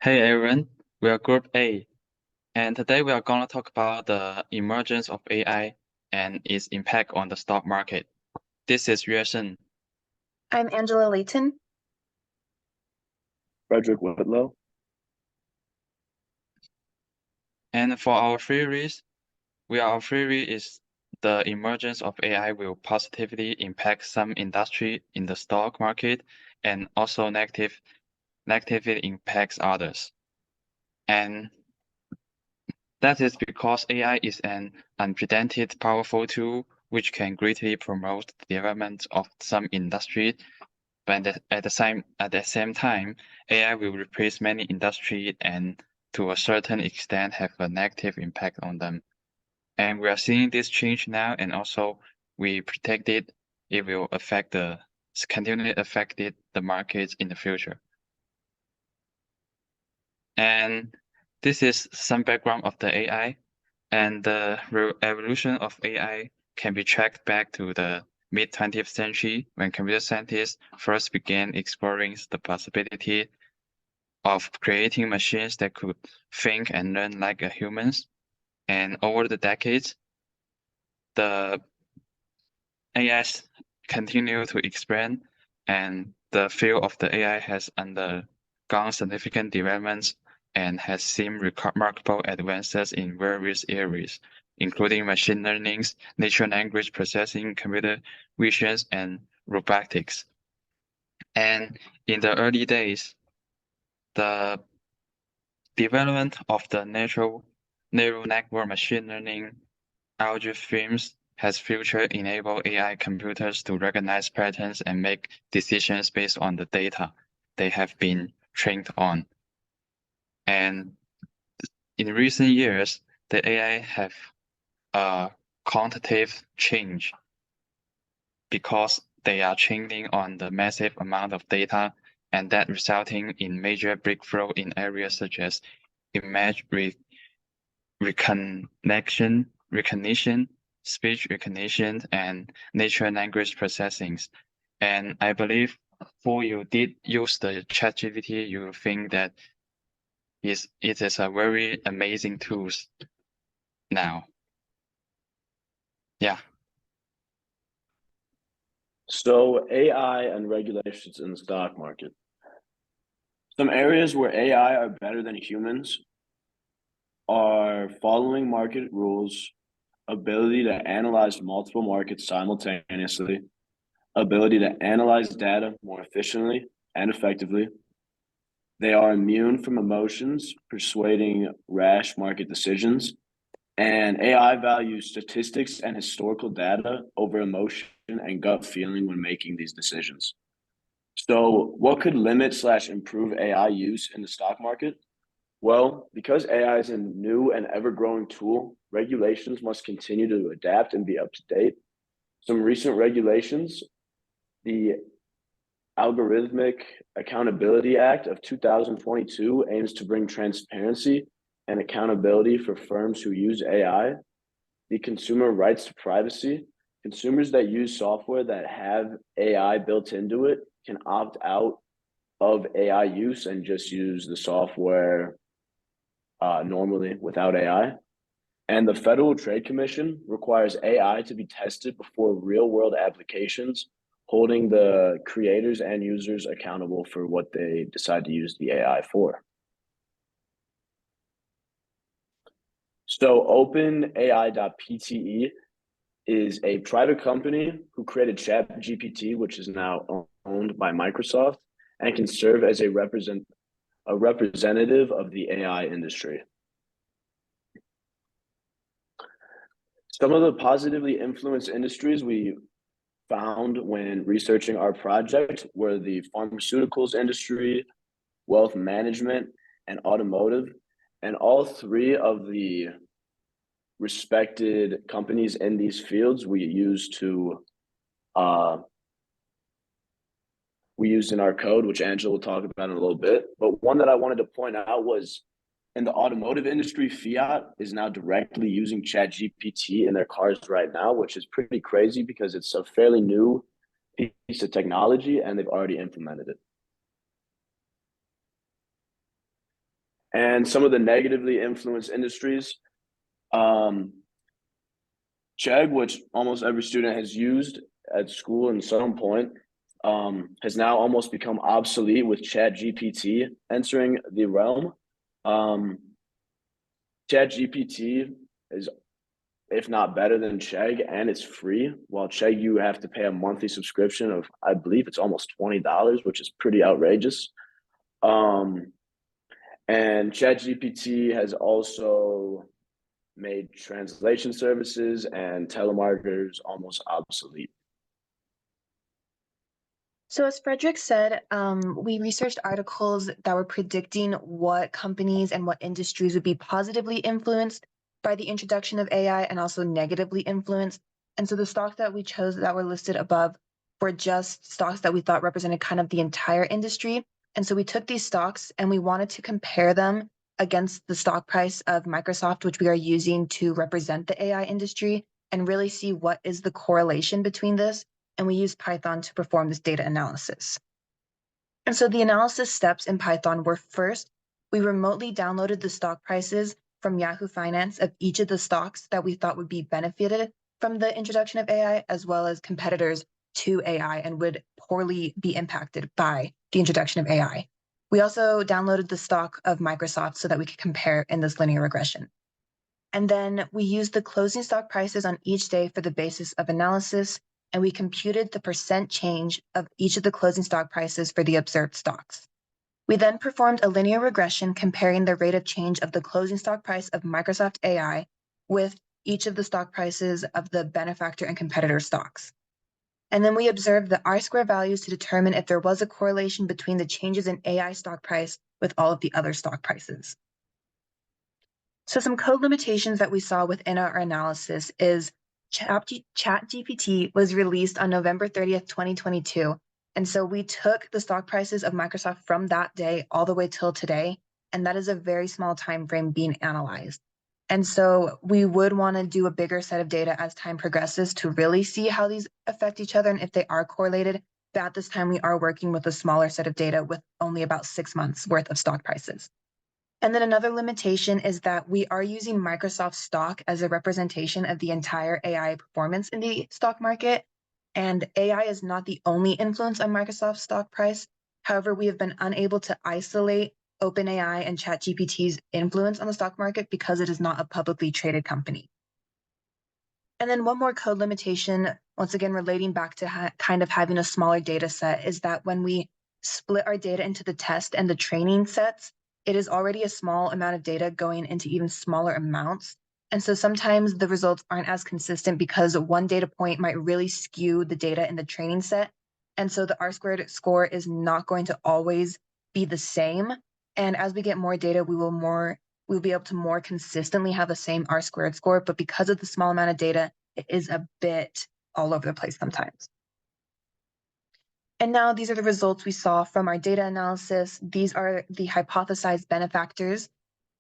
Hey everyone, we are Group A, and today we are going to talk about the emergence of AI and its impact on the stock market. This is Yuesheng. I'm Angela Layton. Frederick Whitlow. And for our theories, our theory is the emergence of AI will positively impact some industry in the stock market and also negatively impacts others. And that is because AI is an unprecedented powerful tool which can greatly promote the development of some industry, but at the same time, AI will replace many industries and to a certain extent have a negative impact on them. And we are seeing this change now, and also we predicted it will continually affect the markets in the future. And this is some background of the AI, and the evolution of AI can be tracked back to the mid-20th century when computer scientists first began exploring the possibility of creating machines that could think and learn like humans. And over the decades, the AIs continue to expand, and the field of the AI has undergone significant developments and has seen remarkable advances in various areas, including machine learning, natural language processing, computer vision, and robotics. And in the early days, the development of the neural network machine learning algorithms has future-enabled AI computers to recognize patterns and make decisions based on the data they have been trained on. And in recent years, the AI have a quantitative change because they are training on the massive amount of data, and that resulting in major breakthrough in areas such as image recognition, speech recognition, and natural language processing. And I believe for you did use the ChatGPT, you think that it is a very amazing tool now. Yeah. So AI and regulations in the stock market. Some areas where AI are better than humans are following market rules, ability to analyze multiple markets simultaneously, ability to analyze data more efficiently and effectively. They are immune from emotions, persuading rash market decisions, and AI values statistics and historical data over emotion and gut feeling when making these decisions. So what could limit/improve AI use in the stock market? Well, because AI is a new and ever-growing tool, regulations must continue to adapt and be up to date. Some recent regulations, the Algorithmic Accountability Act of 2022 aims to bring transparency and accountability for firms who use AI. The Consumer Rights to Privacy. Consumers that use software that have AI built into it can opt out of AI use and just use the software normally without AI. And the Federal Trade Commission requires AI to be tested before real-world applications, holding the creators and users accountable for what they decide to use the AI for. So OpenAI.pte is a private company who created ChatGPT, which is now owned by Microsoft, and can serve as a representative of the AI industry. Some of the positively influenced industries we found when researching our project were the pharmaceuticals industry, wealth management, and automotive. And all three of the respected companies in these fields we used in our code, which Angela will talk about in a little bit. But one that I wanted to point out was in the automotive industry, Fiat is now directly using ChatGPT in their cars right now, which is pretty crazy because it's a fairly new piece of technology and they've already implemented it. And some of the negatively influenced industries, Chegg, which almost every student has used at school in some point, has now almost become obsolete with ChatGPT entering the realm. ChatGPT is, if not better than Chegg, and it's free. While Chegg, you have to pay a monthly subscription of, I believe it's almost $20, which is pretty outrageous. And ChatGPT has also made translation services and telemarketers almost obsolete. So as Frederick said, we researched articles that were predicting what companies and what industries would be positively influenced by the introduction of AI and also negatively influenced. And so the stocks that we chose that were listed above were just stocks that we thought represented kind of the entire industry. And so we took these stocks and we wanted to compare them against the stock price of Microsoft, which we are using to represent the AI industry, and really see what is the correlation between this. And we used Python to perform this data analysis. And so the analysis steps in Python were: first, we remotely downloaded the stock prices from Yahoo Finance of each of the stocks that we thought would be benefited from the introduction of AI, as well as competitors to AI and would poorly be impacted by the introduction of AI. We also downloaded the stock of Microsoft so that we could compare in this linear regression. And then we used the closing stock prices on each day for the basis of analysis, and we computed the percent change of each of the closing stock prices for the observed stocks. We then performed a linear regression comparing the rate of change of the closing stock price of Microsoft AI with each of the stock prices of the benefactor and competitor stocks. And then we observed the R-square values to determine if there was a correlation between the changes in AI stock price with all of the other stock prices. So some code limitations that we saw within our analysis is ChatGPT was released on November 30th, 2022. And so we took the stock prices of Microsoft from that day all the way till today, and that is a very small time frame being analyzed. And so we would want to do a bigger set of data as time progresses to really see how these affect each other and if they are correlated. But at this time, we are working with a smaller set of data with only about 6 months worth of stock prices. And then another limitation is that we are using Microsoft stock as a representation of the entire AI performance in the stock market. And AI is not the only influence on Microsoft's stock price. However, we have been unable to isolate OpenAI and ChatGPT's influence on the stock market because it is not a publicly traded company. And then one more code limitation, once again, relating back to kind of having a smaller data set, is that when we split our data into the test and the training sets, it is already a small amount of data going into even smaller amounts. And so sometimes the results aren't as consistent because one data point might really skew the data in the training set. And so the R-squared score is not going to always be the same. And as we get more data, we'll be able to more consistently have the same R-squared score. But because of the small amount of data, it is a bit all over the place sometimes. And now these are the results we saw from our data analysis. These are the hypothesized benefactors.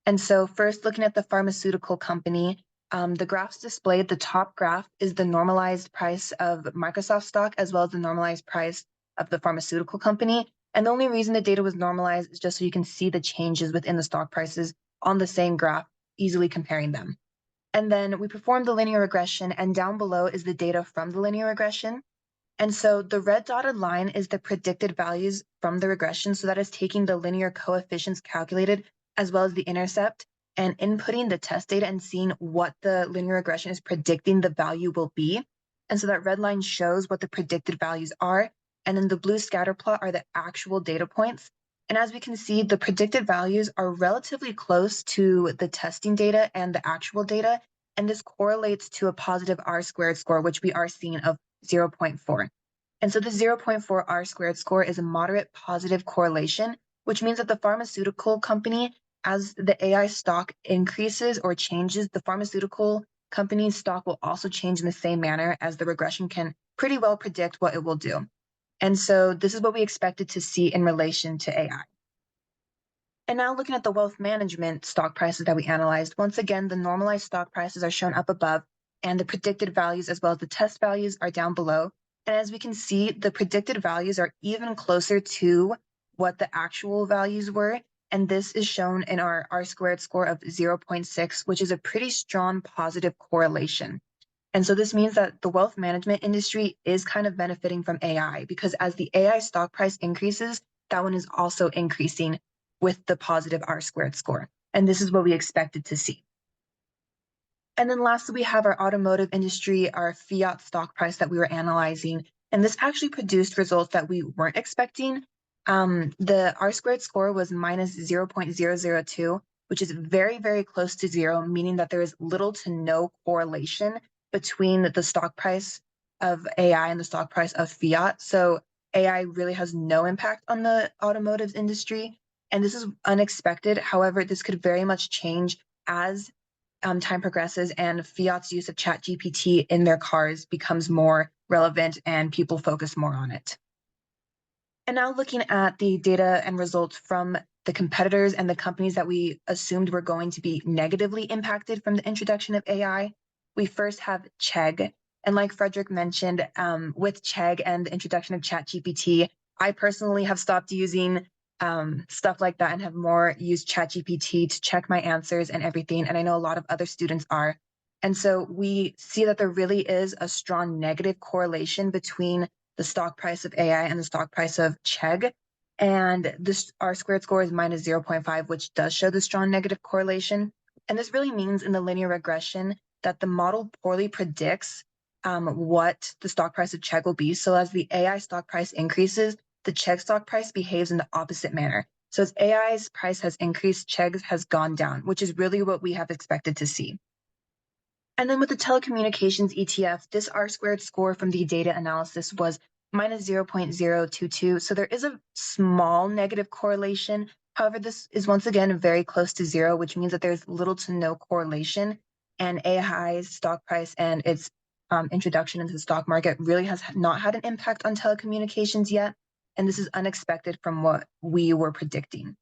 And so first, looking at the pharmaceutical company, the graphs displayed, the top graph is the normalized price of Microsoft stock as well as the normalized price of the pharmaceutical company. And the only reason the data was normalized is just so you can see the changes within the stock prices on the same graph, easily comparing them. And then we performed the linear regression, and down below is the data from the linear regression. And so the red dotted line is the predicted values from the regression. So that is taking the linear coefficients calculated as well as the intercept and inputting the test data and seeing what the linear regression is predicting the value will be. And so that red line shows what the predicted values are. And then the blue scatter plot are the actual data points. And as we can see, the predicted values are relatively close to the testing data and the actual data. And this correlates to a positive R-squared score, which we are seeing of 0.4. And so the 0.4 R-squared score is a moderate positive correlation, which means that the pharmaceutical company, as the AI stock increases or changes, the pharmaceutical company's stock will also change in the same manner, as the regression can pretty well predict what it will do. And so this is what we expected to see in relation to AI. And now looking at the wealth management stock prices that we analyzed, once again, the normalized stock prices are shown up above, and the predicted values as well as the test values are down below. And as we can see, the predicted values are even closer to what the actual values were. And this is shown in our R-squared score of 0.6, which is a pretty strong positive correlation. And so this means that the wealth management industry is kind of benefiting from AI, because as the AI stock price increases, that one is also increasing with the positive R-squared score. And this is what we expected to see. And then lastly, we have our automotive industry, our fiat stock price that we were analyzing. And this actually produced results that we weren't expecting. The R-squared score was minus 0.002, which is very, very close to zero, meaning that there is little to no correlation between the stock price of AI and the stock price of fiat. So AI really has no impact on the automotive industry. And this is unexpected. However, this could very much change as time progresses and Fiat's use of ChatGPT in their cars becomes more relevant and people focus more on it. And now looking at the data and results from the competitors and the companies that we assumed were going to be negatively impacted from the introduction of AI, we first have Chegg. And like Frederick mentioned, with Chegg and the introduction of ChatGPT, I personally have stopped using stuff like that and have more used ChatGPT to check my answers and everything. And I know a lot of other students are. And so we see that there really is a strong negative correlation between the stock price of AI and the stock price of Chegg. And this R-squared score is minus 0.5, which does show the strong negative correlation. And this really means in the linear regression that the model poorly predicts what the stock price of Chegg will be. So as the AI stock price increases, the Chegg stock price behaves in the opposite manner. So as AI's price has increased, Chegg's has gone down, which is really what we have expected to see. And then with the telecommunications ETF, this R-squared score from the data analysis was minus 0.022. So there is a small negative correlation. However, this is once again very close to zero, which means that there's little to no correlation. And AI's stock price and its introduction into the stock market really has not had an impact on telecommunications yet. And this is unexpected from what we were predicting.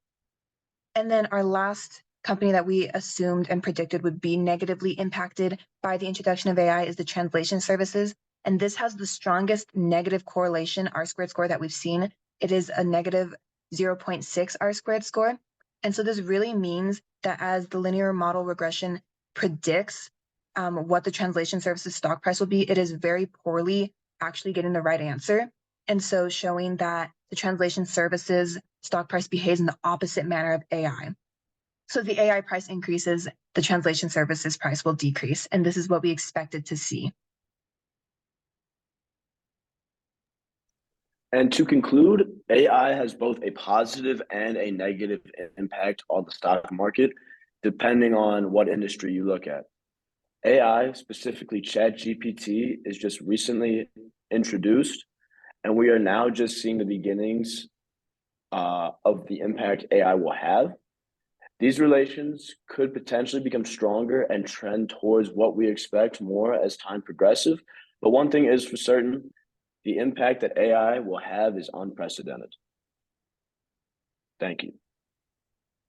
And then our last company that we assumed and predicted would be negatively impacted by the introduction of AI is the translation services. And this has the strongest negative correlation R-squared score that we've seen. It is a negative 0.6 R-squared score. And so this really means that as the linear model regression predicts what the translation services stock price will be, it is very poorly actually getting the right answer. And so showing that the translation services stock price behaves in the opposite manner of AI. So the AI price increases, the translation services price will decrease. And this is what we expected to see. And to conclude, AI has both a positive and a negative impact on the stock market, depending on what industry you look at. AI, specifically ChatGPT, is just recently introduced, and we are now just seeing the beginnings of the impact AI will have. These relations could potentially become stronger and trend towards what we expect more as time progresses. But one thing is for certain, the impact that AI will have is unprecedented. Thank you.